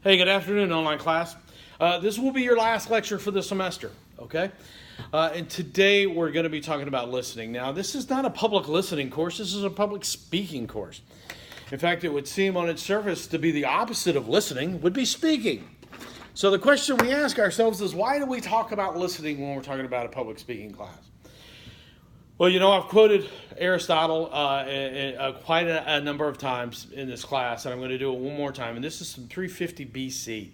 Hey, good afternoon, online class. This will be your last lecture for the semester, okay? And today we're going to be talking about listening. Now, this is not a public listening course. This is a public speaking course. In fact, it would seem on its surface to be the opposite of listening, would be speaking. So the question we ask ourselves is, why do we talk about listening when we're talking about a public speaking class? Well, you know, I've quoted Aristotle quite a number of times in this class, and I'm going to do it one more time. And this is from 350 BC.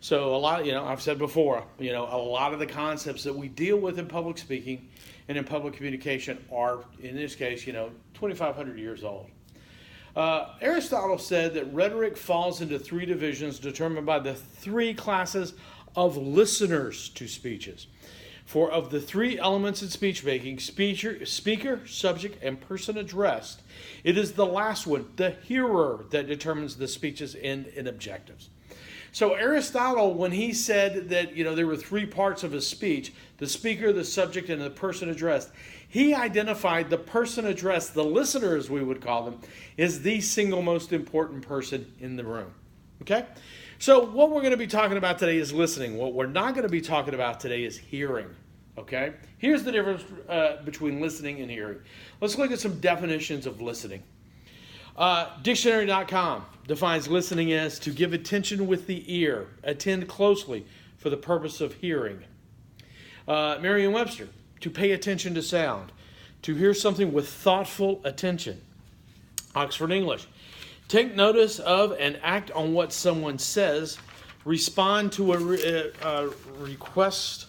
So a lot, I've said before, a lot of the concepts that we deal with in public speaking and in public communication are, in this case, 2,500 years old. Aristotle said that rhetoric falls into three divisions determined by the three classes of listeners to speeches. For of the three elements in speech making, speaker, subject, and person addressed, it is the last one, the hearer, that determines the speech's end and objectives. So Aristotle, when he said that there were three parts of a speech, the speaker, the subject, and the person addressed, he identified the person addressed, the listener as we would call them, as the single most important person in the room. Okay? So what we're going to be talking about today is listening. What we're not going to be talking about today is hearing. Okay? Here's the difference between listening and hearing. Let's look at some definitions of listening. Dictionary.com defines listening as to give attention with the ear, attend closely for the purpose of hearing. Merriam-Webster, to pay attention to sound, to hear something with thoughtful attention. Oxford English, take notice of and act on what someone says, respond to a request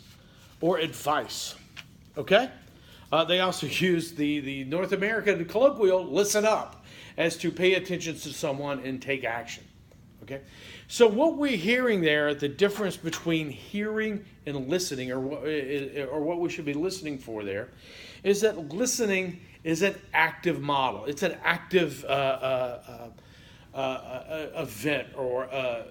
or advice. Okay? They also use the North American colloquial, listen up, as to pay attention to someone and take action. Okay? So what we're hearing there, the difference between hearing and listening, or what we should be listening for there, is that listening is an active model. It's an active event, or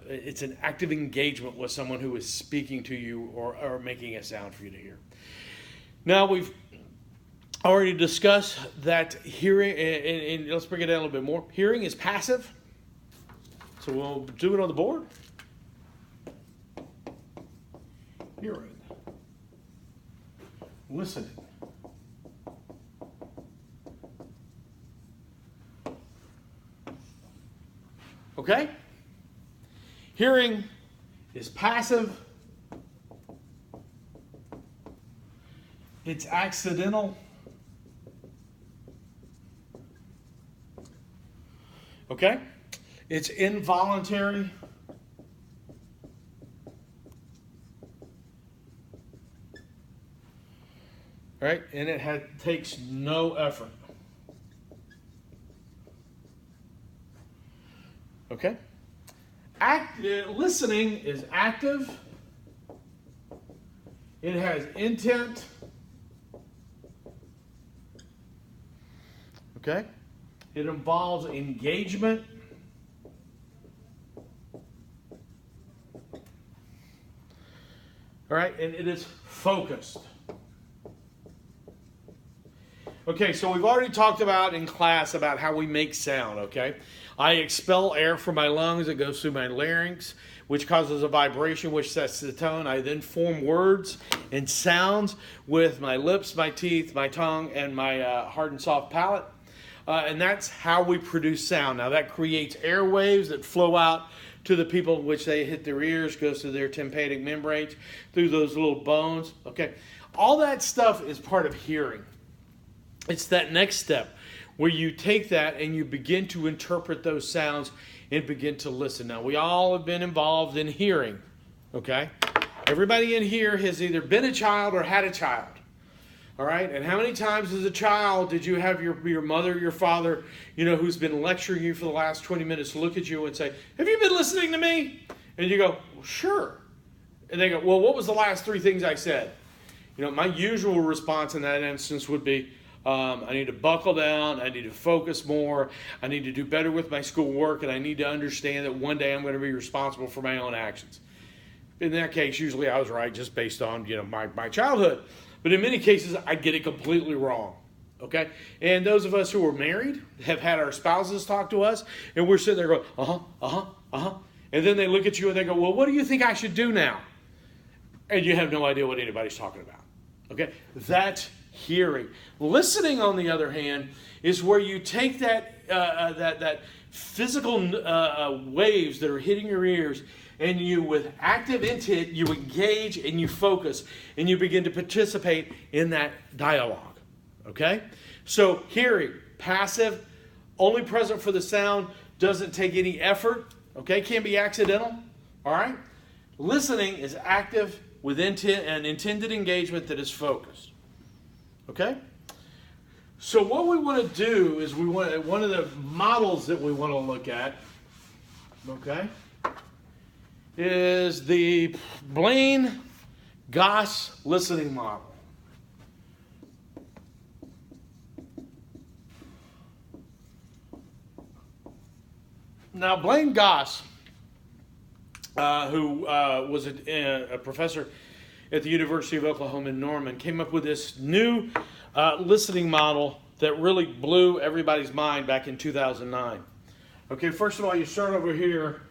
it's an active engagement with someone who is speaking to you or making a sound for you to hear. Now, we've already discussed that hearing, and let's break it down a little bit more. Hearing is passive. So we'll do it on the board. Hearing. Listening. Okay? Hearing is passive. It's accidental. Okay? It's involuntary. Right? And it takes no effort. Okay? Listening is active. It has intent. Okay? It involves engagement. All right? And it is focused. Okay, so we've already talked about in class about how we make sound, okay? I expel air from my lungs. It goes through my larynx, which causes a vibration, which sets the tone. I then form words and sounds with my lips, my teeth, my tongue, and my hard and soft palate. And that's how we produce sound. Now, that creates airwaves that flow out to the people which they hit their ears, goes to their tympanic membranes, through those little bones. Okay, all that stuff is part of hearing. It's that next step where you take that and you begin to interpret those sounds and begin to listen. Now, we all have been involved in hearing, okay? Everybody in here has either been a child or had a child, all right? And how many times as a child did you have your mother, your father, who's been lecturing you for the last 20 minutes look at you and say, have you been listening to me? And you go, well, sure. And they go, well, what was the last three things I said? My usual response in that instance would be, I need to buckle down, I need to focus more, I need to do better with my schoolwork, and I need to understand that one day I'm going to be responsible for my own actions. In that case, usually I was right just based on, my childhood. But in many cases, I get it completely wrong. Okay? And those of us who are married have had our spouses talk to us, and we're sitting there going, And then they look at you and they go, well, what do you think I should do now? And you have no idea what anybody's talking about. Okay? That's hearing. Listening, on the other hand, is where you take that physical waves that are hitting your ears, and you, with active intent, you engage and you focus, and you begin to participate in that dialogue. Okay? So hearing, passive, only present for the sound, doesn't take any effort. Okay? Can be accidental. All right? Listening is active with intent and intended engagement that is focused. Okay? So what we want to do is one of the models that we want to look at, okay, is the Blaine-Goss listening model. Now, Blaine-Goss, who was a professor at the University of Oklahoma in Norman, came up with this new listening model that really blew everybody's mind back in 2009. Okay, first of all, you start over here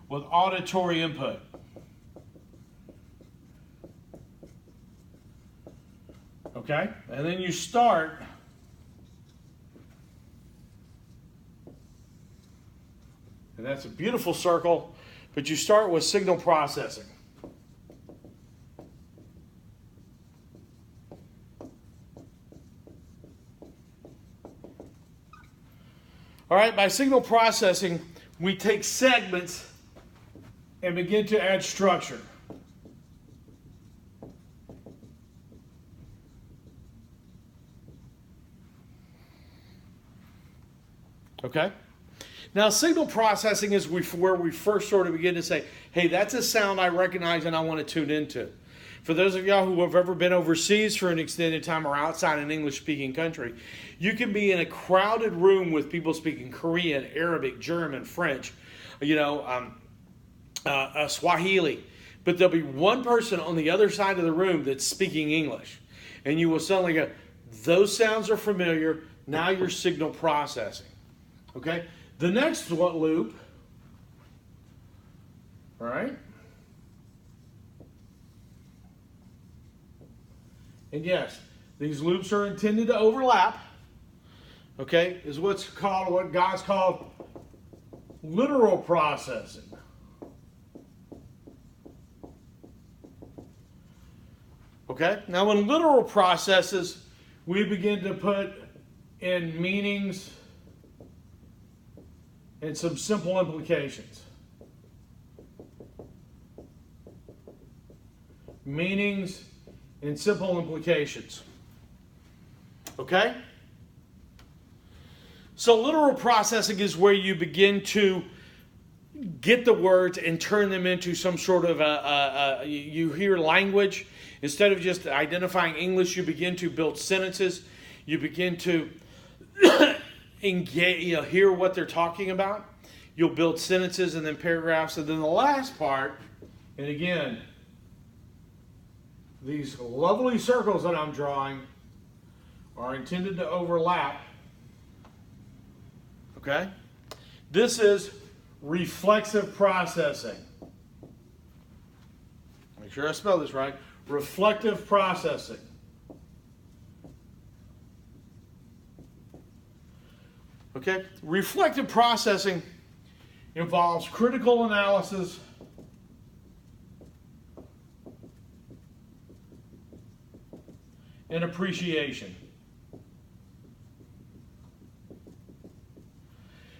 with auditory input. Okay, and then you start and that's a beautiful circle, but you start with signal processing. All right, by signal processing, we take segments and begin to add structure. Okay? Now, signal processing is where we first sort of begin to say, hey, that's a sound I recognize and I want to tune into. For those of y'all who have ever been overseas for an extended time or outside an English-speaking country, you can be in a crowded room with people speaking Korean, Arabic, German, French, Swahili. But there'll be one person on the other side of the room that's speaking English. And you will suddenly go, those sounds are familiar. Now you're signal processing. Okay? The next loop, all right? And yes, these loops are intended to overlap. Okay, is what God's called literal processing. Okay, now in literal processes, we begin to put in meanings and some simple implications. Meanings and simple implications. Okay? So literal processing is where you begin to get the words and turn them into some sort of you hear language. Instead of just identifying English, you begin to build sentences. You begin to engage, hear what they're talking about. You'll build sentences and then paragraphs. And then the last part, and again, these lovely circles that I'm drawing are intended to overlap. Okay? This is reflexive processing. Make sure I spell this right. Reflective processing. Okay? Reflective processing involves critical analysis, and appreciation.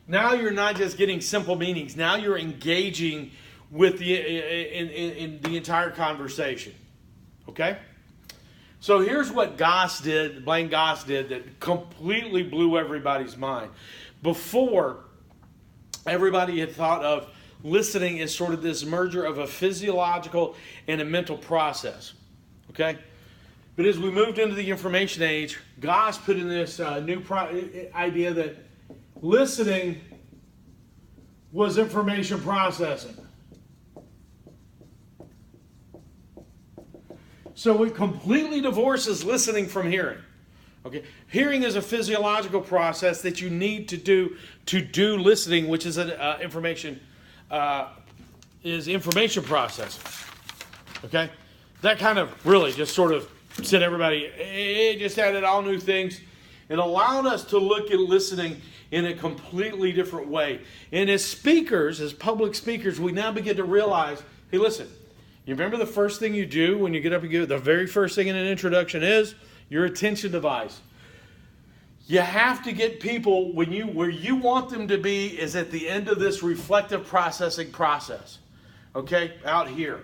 Now you're not just getting simple meanings. Now you're engaging with in the entire conversation. Okay? So here's what Blaine-Goss did that completely blew everybody's mind. Before, everybody had thought of listening as sort of this merger of a physiological and a mental process. Okay? But as we moved into the information age, Goss put in this new idea that listening was information processing. So it completely divorces listening from hearing. Okay, hearing is a physiological process that you need to do listening, which is an information is information processing. Okay? That kind of really just sort of said everybody, it just added all new things. It allowed us to look at listening in a completely different way. And as speakers, as public speakers, we now begin to realize, hey, listen, you remember the first thing you do when you get up and give the very first thing in an introduction is your attention device. You have to get people where you want them to be is at the end of this reflective processing process. Okay, out here.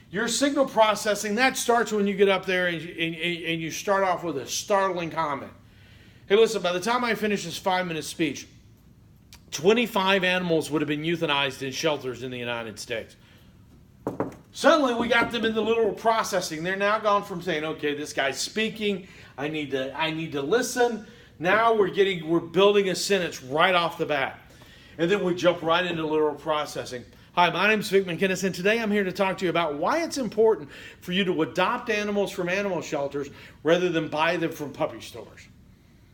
Your signal processing, that starts when you get up there and you start off with a startling comment. Hey, listen, by the time I finish this 5-minute speech, 25 animals would have been euthanized in shelters in the United States. Suddenly, we got them in the literal processing. They're now gone from saying, okay, this guy's speaking, I need to listen. Now we're building a sentence right off the bat. And then we jump right into literal processing. Hi, my name is Vic McInnes, and today I'm here to talk to you about why it's important for you to adopt animals from animal shelters rather than buy them from puppy stores.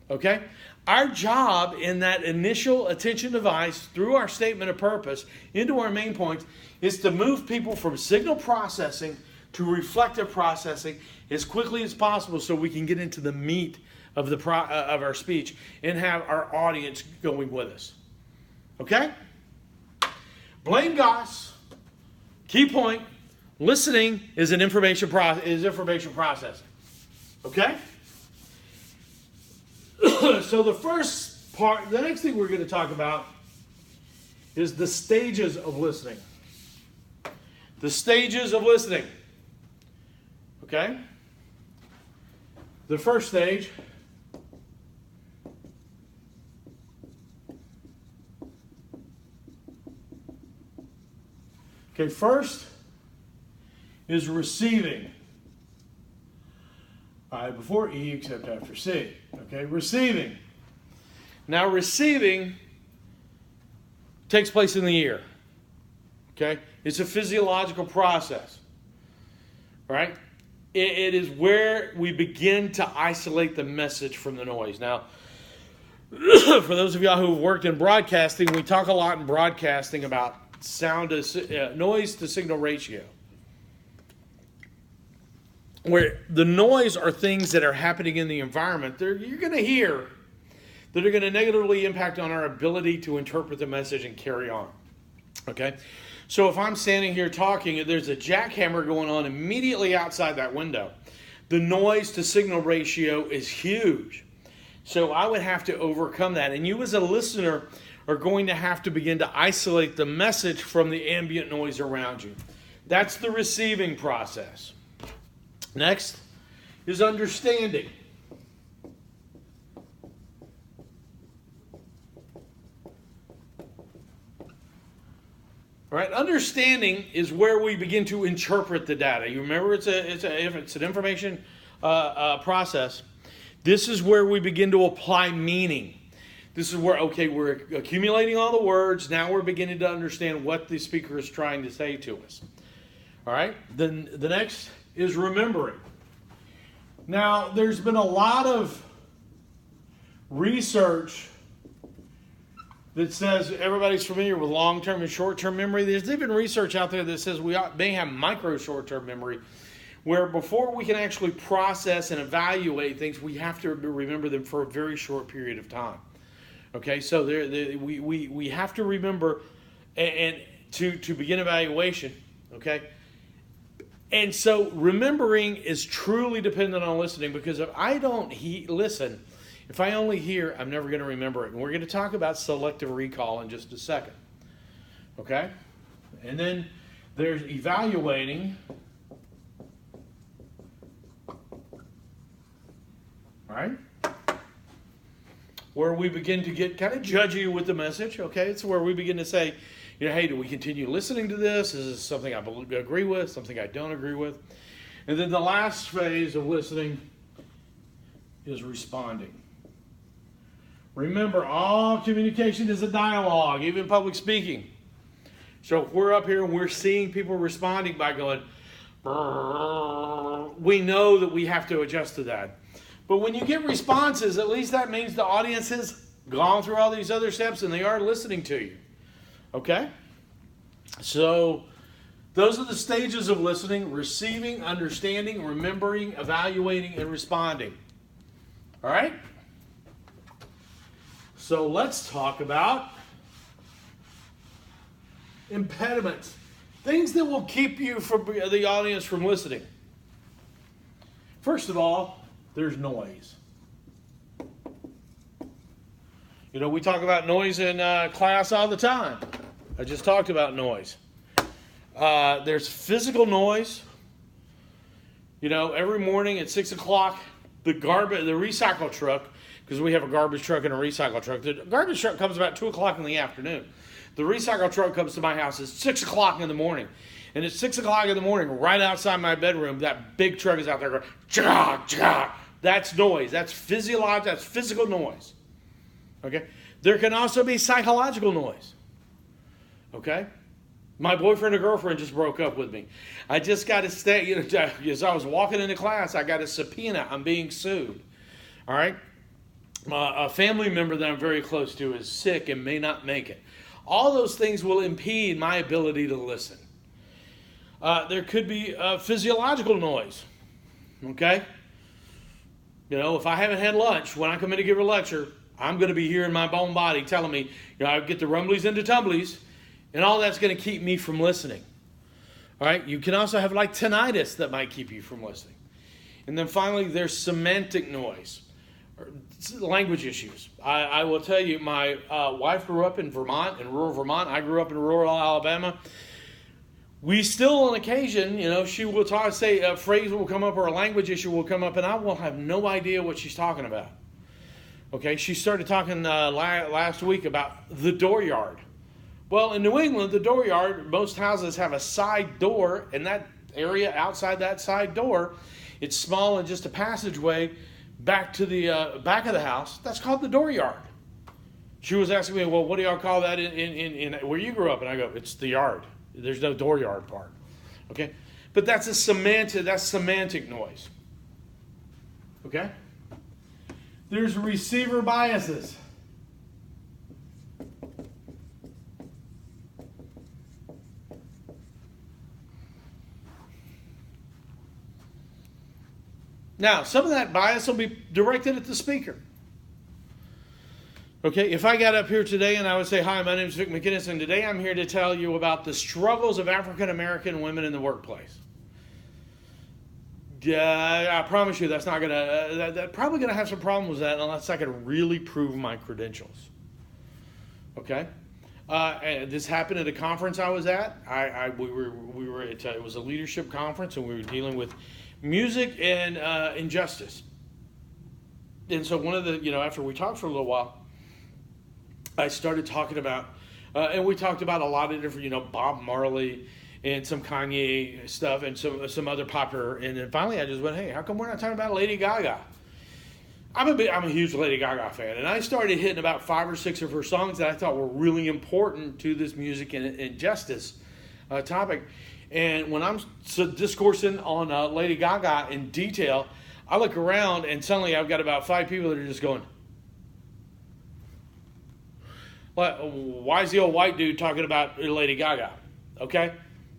Okay? Our job in that initial attention device through our statement of purpose into our main points is to move people from signal processing to reflective processing as quickly as possible so we can get into the meat of our speech and have our audience going with us. Okay? Blaine Goss, key point, listening is information processing. Okay? So the next thing we're going to talk about is the stages of listening. The stages of listening. Okay? The first stage . Okay, first is receiving. All right, before E except after C. Okay, receiving. Now, receiving takes place in the ear. Okay, it's a physiological process. Right? It is where we begin to isolate the message from the noise. Now, for those of y'all who have worked in broadcasting, we talk a lot in broadcasting about noise to signal ratio, where the noise are things that are happening in the environment you're going to hear that are going to negatively impact on our ability to interpret the message and carry on. Okay, so if I'm standing here talking and there's a jackhammer going on immediately outside that window, the noise to signal ratio is huge. So I would have to overcome that, and you as a listener are going to have to begin to isolate the message from the ambient noise around you. That's the receiving process. Next is understanding. All right, understanding is where we begin to interpret the data. You remember, if it's an information process. This is where we begin to apply meaning. This is where, okay, we're accumulating all the words. Now we're beginning to understand what the speaker is trying to say to us. All right? Then the next is remembering. Now, there's been a lot of research that says everybody's familiar with long-term and short-term memory. There's even research out there that says we may have micro-short-term memory, where before we can actually process and evaluate things, we have to remember them for a very short period of time. Okay, so we have to remember and to begin evaluation. Okay, and so remembering is truly dependent on listening, because if I don't listen, if I only hear, I'm never going to remember it. And we're going to talk about selective recall in just a second. Okay, and then there's evaluating. All right. Where we begin to get kind of judgy with the message, okay? It's where we begin to say, hey, do we continue listening to this? Is this something I agree with, something I don't agree with? And then the last phase of listening is responding. Remember, all communication is a dialogue, even public speaking. So if we're up here and we're seeing people responding by going, we know that we have to adjust to that. But when you get responses, at least that means the audience has gone through all these other steps and they are listening to you. Okay? So those are the stages of listening: receiving, understanding, remembering, evaluating, and responding. All right? So let's talk about impediments. Things that will keep you from the audience from listening. First of all, there's noise. You know, we talk about noise in class all the time. I just talked about noise. There's physical noise. You know, every morning at 6 o'clock, the recycle truck, because we have a garbage truck and a recycle truck. The garbage truck comes about 2 o'clock in the afternoon. The recycle truck comes to my house at 6 o'clock in the morning. And at 6 o'clock in the morning, right outside my bedroom, that big truck is out there going, chah, chah. That's noise. That's physiological. That's physical noise. Okay? There can also be psychological noise. Okay? My boyfriend or girlfriend just broke up with me. I just got to stay, you know, as I was walking into class, I got a subpoena. I'm being sued. All right? A family member that I'm very close to is sick and may not make it. All those things will impede my ability to listen. There could be physiological noise. Okay? You know, if I haven't had lunch, when I come in to give a lecture, I'm going to be hearing my bone body telling me, you know, I get the rumblies and the tumblies, and all that's going to keep me from listening. All right? You can also have like tinnitus that might keep you from listening. And then finally, there's semantic noise, or language issues. I will tell you, my wife grew up in Vermont, in rural Vermont. I grew up in rural Alabama. We still, on occasion, you know, she will say a phrase will come up or a language issue will come up, and I will have no idea what she's talking about. Okay, she started talking last week about the dooryard. Well, in New England, the dooryard, most houses have a side door, and that area outside that side door, it's small and just a passageway back to the back of the house. That's called the dooryard. She was asking me, well, what do y'all call that in where you grew up? And I go, it's the yard. There's no dooryard part. Okay? But that's semantic noise. Okay? There's receiver biases. Now, some of that bias will be directed at the speaker. Okay, if I got up here today and I would say, hi, my name is Vic McInnes, and today I'm here to tell you about the struggles of African American women in the workplace. I promise you that's not going to, that's probably going to have some problems with that unless I can really prove my credentials. Okay? And this happened at a conference I was at. We were at, it was a leadership conference, and we were dealing with music and injustice. And so one of the, you know, after we talked for a little while, I started talking about, and we talked about a lot of different, you know, Bob Marley and some Kanye stuff and some other popular. And then finally I just went, hey, how come we're not talking about Lady Gaga? I'm a huge Lady Gaga fan. And I started hitting about 5 or 6 of her songs that I thought were really important to this music and justice topic. And when I'm discoursing on Lady Gaga in detail, I look around and suddenly I've got about 5 people that are just going, why is the old white dude talking about Lady Gaga? Okay?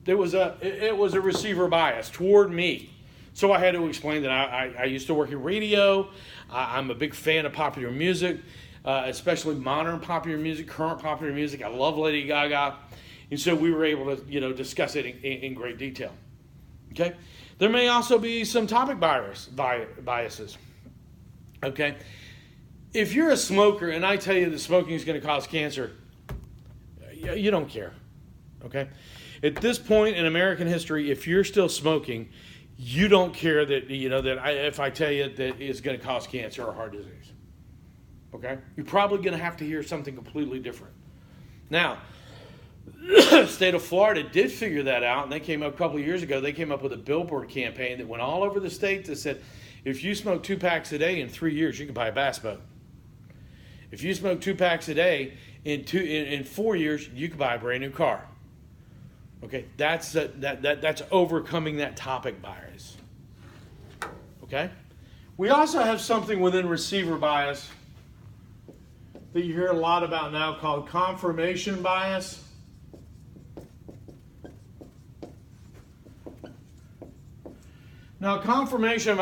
It was a receiver bias toward me. So I had to explain that I used to work in radio. I'm a big fan of popular music, especially modern popular music, current popular music. I love Lady Gaga. And so we were able to, you know, discuss it in great detail. Okay? There may also be some topic biases. Okay? If you're a smoker and I tell you that smoking is going to cause cancer, you don't care. Okay? At this point in American history, if you're still smoking, you don't care that, you know, if I tell you that it's going to cause cancer or heart disease. Okay? You're probably going to have to hear something completely different. Now, the state of Florida did figure that out, and they came up a couple of years ago. They came up with a billboard campaign that went all over the state that said, if you smoke 2 packs a day in 3 years, you can buy a bass boat. If you smoke 2 packs a day in 4 years, you can buy a brand new car. Okay, that's overcoming that topic bias. Okay, we also have something within receiver bias that you hear a lot about now called confirmation bias. Now, confirmation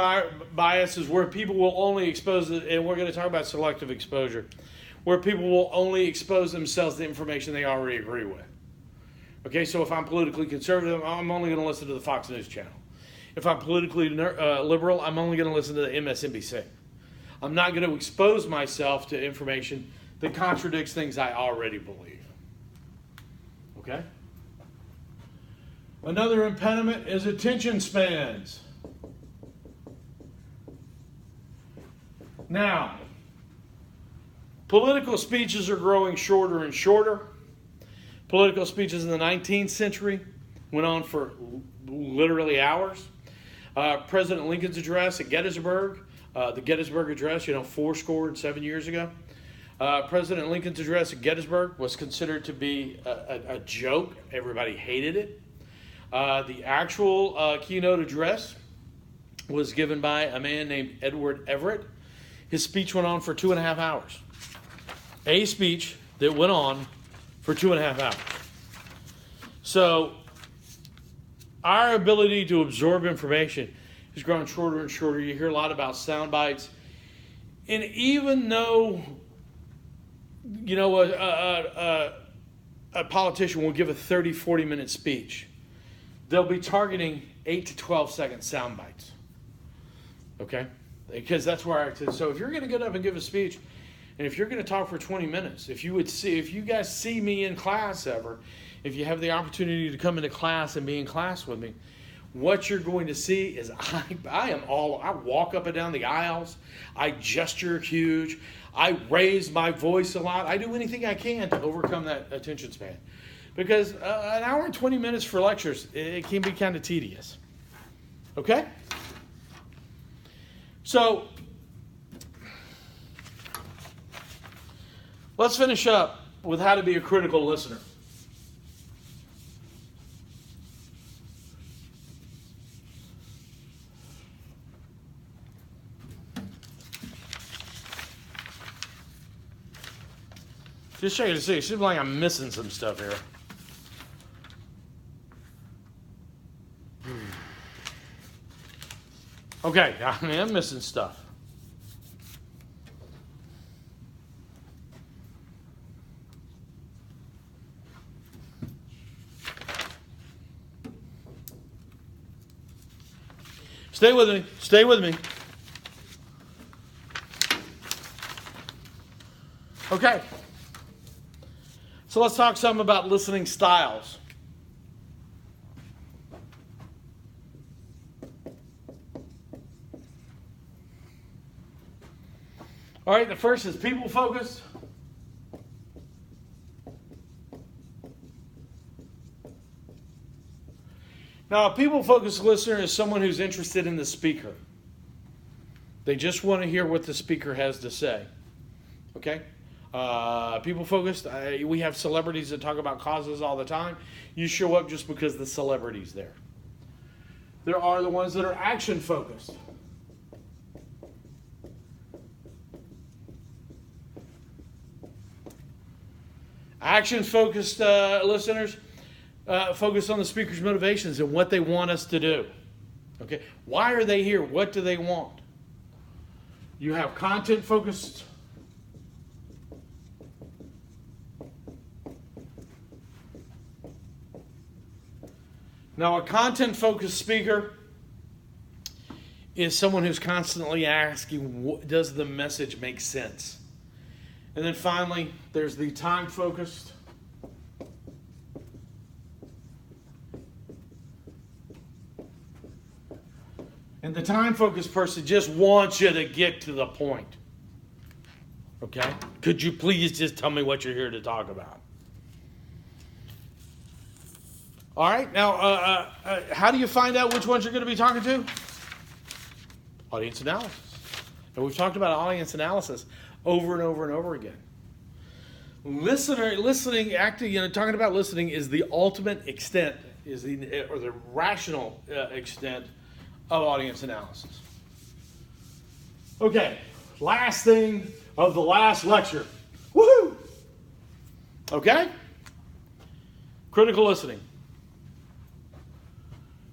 bias is where people will only expose it, and we're going to talk about selective exposure, where people will only expose themselves to information they already agree with. Okay, so if I'm politically conservative, I'm only going to listen to the Fox News channel. If I'm politically liberal, I'm only going to listen to the MSNBC. I'm not going to expose myself to information that contradicts things I already believe. Okay? Another impediment is attention spans. Now, political speeches are growing shorter and shorter. Political speeches in the 19th century went on for literally hours. President Lincoln's address at Gettysburg, the Gettysburg Address, 7 years ago. President Lincoln's address at Gettysburg was considered to be a joke. Everybody hated it. The actual keynote address was given by a man named Edward Everett. His speech went on for 2.5 hours. A speech that went on for 2.5 hours. So, our ability to absorb information is growing shorter and shorter. You hear a lot about sound bites. And even though, a politician will give a 30, 40-minute speech, they'll be targeting 8 to 12 second sound bites. Okay? Because that's where so if you're going to get up and give a speech, and if you're going to talk for 20 minutes, if you guys see me in class ever, if you have the opportunity to come into class and be in class with me, what you're going to see is I walk up and down the aisles, I gesture huge, I raise my voice a lot, I do anything I can to overcome that attention span. Because an hour and 20 minutes for lectures, it can be kind of tedious. Okay? So, let's finish up with how to be a critical listener. Just checking to see. It seems like I'm missing some stuff here. Okay, I'm missing stuff. Stay with me. Stay with me. Okay. So let's talk some about listening styles. All right, the first is people focused. Now, a people-focused listener is someone who's interested in the speaker. They just want to hear what the speaker has to say. Okay? People-focused, we have celebrities that talk about causes all the time. You show up just because the celebrity's there. There are the ones that are action-focused. Action-focused listeners focus on the speaker's motivations and what they want us to do. Okay, why are they here? What do they want? You have content-focused. Now, a content-focused speaker is someone who's constantly asking, does the message make sense? And then finally, there's the time-focused. And the time-focused person just wants you to get to the point. Okay? Could you please just tell me what you're here to talk about? All right. Now, how do you find out which ones you're going to be talking to? Audience analysis. And we've talked about audience analysis over and over and over again. Listening, acting, talking about listening is the ultimate extent, or the rational extent of audience analysis. Okay, last thing of the last lecture. Woohoo! Okay? Critical listening.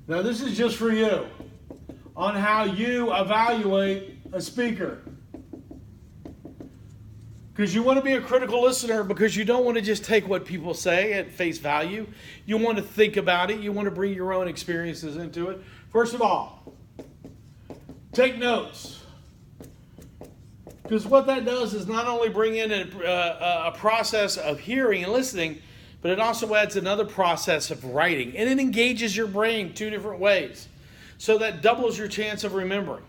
Now this is just for you. on how you evaluate a speaker. Because you want to be a critical listener, because you don't want to just take what people say at face value. You want to think about it. You want to bring your own experiences into it. First of all, take notes. Because what that does is not only bring in a process of hearing and listening, but it also adds another process of writing. And it engages your brain 2 different ways. So that doubles your chance of remembering.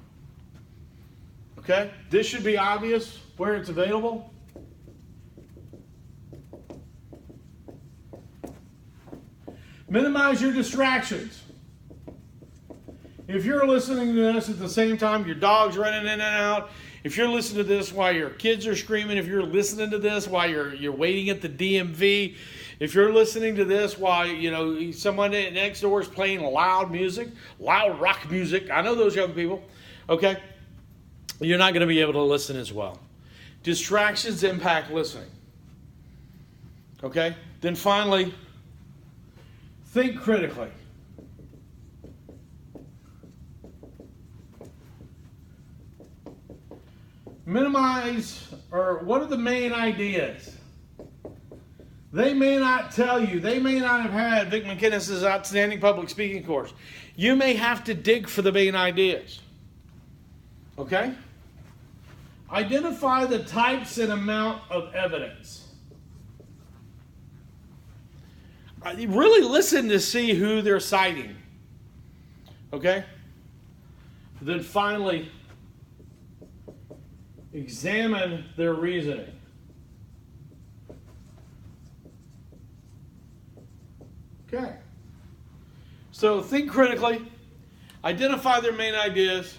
Okay? This should be obvious where it's available. Minimize your distractions. If you're listening to this at the same time, your dog's running in and out. If you're listening to this while your kids are screaming, if you're listening to this while you're waiting at the DMV, if you're listening to this while someone next door is playing loud music, loud rock music, I know those young people, okay, you're not going to be able to listen as well. Distractions impact listening. Okay? Then finally, think critically. Minimize, or what are the main ideas? They may not tell you. They may not have had Vic McInnes' outstanding public speaking course. You may have to dig for the main ideas. Okay? Identify the types and amount of evidence. Really listen to see who they're citing. Okay? Then finally, examine their reasoning. Okay. So think critically, identify their main ideas,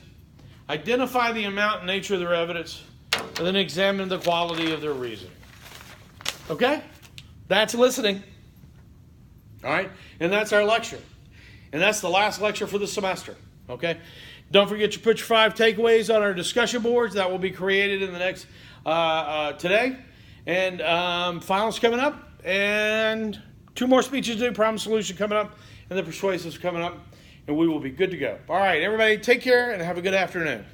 identify the amount and nature of their evidence, and then examine the quality of their reasoning. Okay? That's listening. All right? And that's our lecture. And that's the last lecture for the semester. Okay? Don't forget to put your 5 takeaways on our discussion boards. That will be created in the next, today. And finals coming up. And 2 more speeches to do. Problem solution coming up. And the persuasives coming up. And we will be good to go. All right, everybody, take care and have a good afternoon.